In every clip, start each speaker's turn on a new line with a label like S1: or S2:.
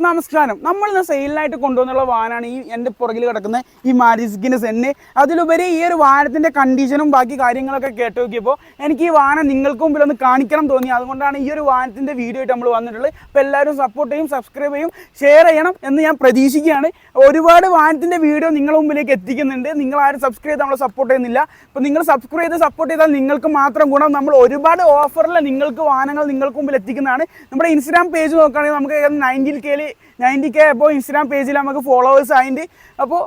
S1: നമസ്കാരം. നമ്മളിന്ന് സെയിലിനായിട്ട് കൊണ്ടുവന്നുള്ള വാഹനമാണ് എൻ്റെ പുറകിൽ കിടക്കുന്ന ഈ മാരുതി സെന്ന്. അതിലുപരി ഈ ഒരു വാഹനത്തിൻ്റെ കണ്ടീഷനും ബാക്കി കാര്യങ്ങളൊക്കെ കേട്ട് നോക്കിയപ്പോൾ എനിക്ക് ഈ വാഹനം നിങ്ങൾക്ക് മുമ്പിൽ ഒന്ന് കാണിക്കണം തോന്നി. അതുകൊണ്ടാണ് ഈ ഒരു വാഹനത്തിൻ്റെ വീഡിയോ ആയിട്ട് നമ്മൾ വന്നിട്ടുള്ളത്. അപ്പോൾ എല്ലാവരും സപ്പോർട്ട് ചെയ്യും, സബ്സ്ക്രൈബ് ചെയ്യും, ഷെയർ ചെയ്യണം എന്ന് ഞാൻ പ്രതീക്ഷിക്കുകയാണ്. ഒരുപാട് വാഹനത്തിൻ്റെ വീഡിയോ നിങ്ങളുടെ മുമ്പിലേക്ക് എത്തിക്കുന്നുണ്ട്. നിങ്ങൾ ആരും സബ്സ്ക്രൈബ് ചെയ്ത് നമ്മളെ സപ്പോർട്ട് ചെയ്യുന്നില്ല. അപ്പോൾ നിങ്ങൾ സബ്സ്ക്രൈബ് ചെയ്ത് സപ്പോർട്ട് ചെയ്താൽ നിങ്ങൾക്ക് മാത്രം ഗുണം. നമ്മൾ ഒരുപാട് ഓഫറിൽ നിങ്ങൾക്ക് വാഹനങ്ങൾ നിങ്ങൾക്ക് മുമ്പിൽ എത്തിക്കുന്നതാണ്. നമ്മുടെ ഇൻസ്റ്റാഗ്രാം പേജ് നോക്കുകയാണെങ്കിൽ നമുക്ക് 90K അപ്പോൾ ഇൻസ്റ്റാഗ്രാം പേജിൽ നമുക്ക് ഫോളോവേഴ്സ് ആയിട്ട്. അപ്പോൾ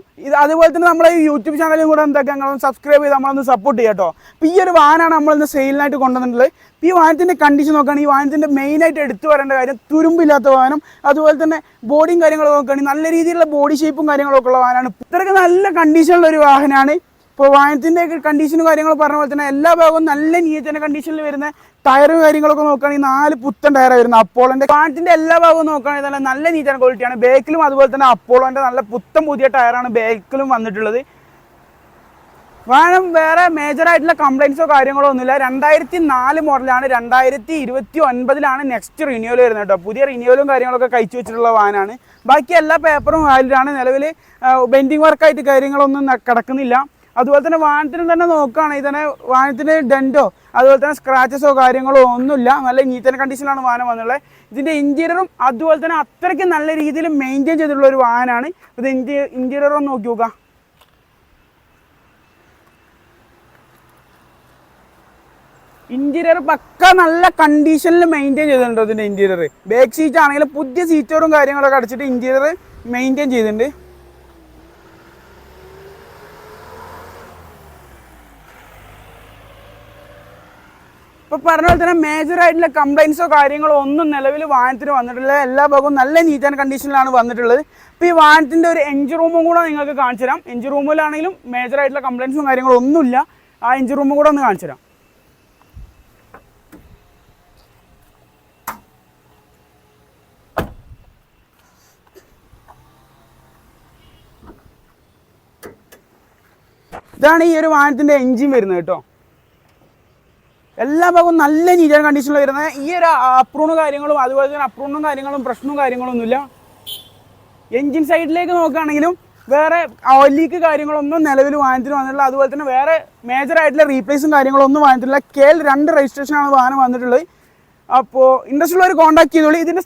S1: അതുപോലെ തന്നെ നമ്മളെ ഈ യൂട്യൂബ് ചാനലും കൂടെ എന്തൊക്കെ ഞങ്ങളൊന്ന് സബ്സ്ക്രൈബ് ചെയ്ത് നമ്മളൊന്ന് സപ്പോർട്ട് ചെയ്യാം കേട്ടോ. അപ്പോൾ ഈ ഒരു വാഹനമാണ് നമ്മളിന്ന് സെയിലിനായിട്ട് കൊണ്ടുവന്നിട്ടുള്ളത്. ഈ വാഹനത്തിൻ്റെ കണ്ടീഷൻ നോക്കുകയാണെങ്കിൽ ഈ വാഹനത്തിൻ്റെ മെയിനായിട്ട് എടുത്തു വരേണ്ട കാര്യം തുരുമ്പില്ലാത്ത വാഹനം, അതുപോലെ തന്നെ ബോഡിയും കാര്യങ്ങളൊക്കെ നോക്കുകയാണെങ്കിൽ നല്ല രീതിയിലുള്ള ബോഡി ഷേപ്പും കാര്യങ്ങളൊക്കെ ഉള്ള വാഹനമാണ്. ഇത്രയ്ക്ക് നല്ല കണ്ടീഷനുള്ള ഒരു വാഹനമാണ്. ഇപ്പോൾ വാഹനത്തിൻ്റെ കണ്ടീഷനും കാര്യങ്ങളും പറഞ്ഞ പോലെ തന്നെ എല്ലാ ഭാഗവും നല്ല നീറ്റിൻ്റെ കണ്ടീഷനിൽ വരുന്ന ടയറും കാര്യങ്ങളൊക്കെ നോക്കുകയാണെങ്കിൽ 4 പുത്തൻ ടയറാണ് വരുന്നത്. അപ്പോളോൻ്റെ വാഹനത്തിൻ്റെ എല്ലാ ഭാഗവും നോക്കുകയാണെങ്കിൽ തന്നെ നല്ല നീറ്റാണ് ക്വാളിറ്റിയാണ്. ബേക്കിലും അതുപോലെ തന്നെ അപ്പോളോൻ്റെ നല്ല പുത്തൻ പുതിയ ടയറാണ് ബേക്കിലും വന്നിട്ടുള്ളത്. വാഹനം വേറെ മേജറായിട്ടുള്ള കംപ്ലൈൻസോ കാര്യങ്ങളോ ഒന്നുമില്ല. 2004 മോഡലാണ്. 2029 നെക്സ്റ്റ് റിന്യൂവൽ വരുന്നത് കേട്ടോ. പുതിയ റിന്യൂവലും കാര്യങ്ങളൊക്കെ കഴിച്ചു വെച്ചിട്ടുള്ള വാഹനമാണ്. ബാക്കി എല്ലാ പേപ്പറും വാലിഡാണ്. നിലവിൽ ബെൻഡിങ് വർക്കായിട്ട് കാര്യങ്ങളൊന്നും കിടക്കുന്നില്ല. അതുപോലെ തന്നെ വാഹനത്തിന് തന്നെ നോക്കുകയാണെങ്കിൽ തന്നെ വാഹനത്തിന് ഡെൻറ്റോ അതുപോലെ തന്നെ സ്ക്രാച്ചസോ കാര്യങ്ങളോ ഒന്നുമില്ല. നല്ല നീറ്റ് കണ്ടീഷനിലാണ് വാഹനം വന്നുള്ളത്. ഇതിൻ്റെ ഇൻറ്റീരിയറും അതുപോലെ തന്നെ അത്രയ്ക്ക് നല്ല രീതിയിൽ മെയിൻറ്റെയിൻ ചെയ്തിട്ടുള്ള ഒരു വാഹനമാണ്. ഇത് ഇൻറ്റീരിയറും നോക്കി നോക്കുക. ഇൻറ്റീരിയർ പക്ക നല്ല കണ്ടീഷനിൽ മെയിൻറ്റെയിൻ ചെയ്തിട്ടുണ്ട്. ഇതിൻ്റെ ഇൻറ്റീരിയർ ബാക്ക് സീറ്റ് ആണെങ്കിലും പുതിയ സീറ്ററും കാര്യങ്ങളൊക്കെ അടിച്ചിട്ട് ഇൻറ്റീരിയർ മെയിൻറ്റെയിൻ ചെയ്തിട്ടുണ്ട്. ഇപ്പോൾ പറഞ്ഞ പോലെ തന്നെ മേജറായിട്ടുള്ള കംപ്ലൈൻസോ കാര്യങ്ങളോ ഒന്നും നിലവിൽ വാഹനത്തിന് വന്നിട്ടില്ല. എല്ലാ ഭാഗവും നല്ല നീറ്റ് ആൻഡ് കണ്ടീഷനിലാണ് വന്നിട്ടുള്ളത്. ഇപ്പോൾ ഈ വാഹനത്തിൻ്റെ ഒരു എഞ്ചിൻ റൂമും കൂടെ നിങ്ങൾക്ക് കാണിച്ചു തരാം. എഞ്ചിൻ റൂമിലാണെങ്കിലും മേജറായിട്ടുള്ള കംപ്ലൈൻസും കാര്യങ്ങളും ഒന്നുമില്ല. ആ എഞ്ചിൻ റൂമും കൂടെ ഒന്ന് കാണിച്ചു തരാം. ഇതാണ് ഈ ഒരു വാഹനത്തിൻ്റെ എഞ്ചിൻ വരുന്നത് കേട്ടോ. എല്ലാ ഭാഗവും നല്ല നീറ്റ് കണ്ടീഷനിൽ വരുന്നത്. ഈ ഒരു അപ്രൂണും കാര്യങ്ങളും അതുപോലെ തന്നെ അപ്രൂണും കാര്യങ്ങളും പ്രശ്നവും കാര്യങ്ങളൊന്നുമില്ല. എൻജിൻ സൈഡിലേക്ക് നോക്കുകയാണെങ്കിലും വേറെ ഓയിൽ ലീക്ക് കാര്യങ്ങളൊന്നും നിലവിൽ വാഹനത്തിന് വന്നിട്ടില്ല. അതുപോലെ തന്നെ വേറെ മേജറായിട്ടുള്ള റീപ്ലേസും കാര്യങ്ങളൊന്നും വാഹനത്തില്ല. KL 2 രജിസ്ട്രേഷനാണ് വാഹനം വന്നിട്ടുള്ളത്. അപ്പോൾ ഇൻട്രസ്റ്റ് ഉള്ളവർ കോൺടാക്ട് ചെയ്തോളൂ. ഇതിൻ്റെ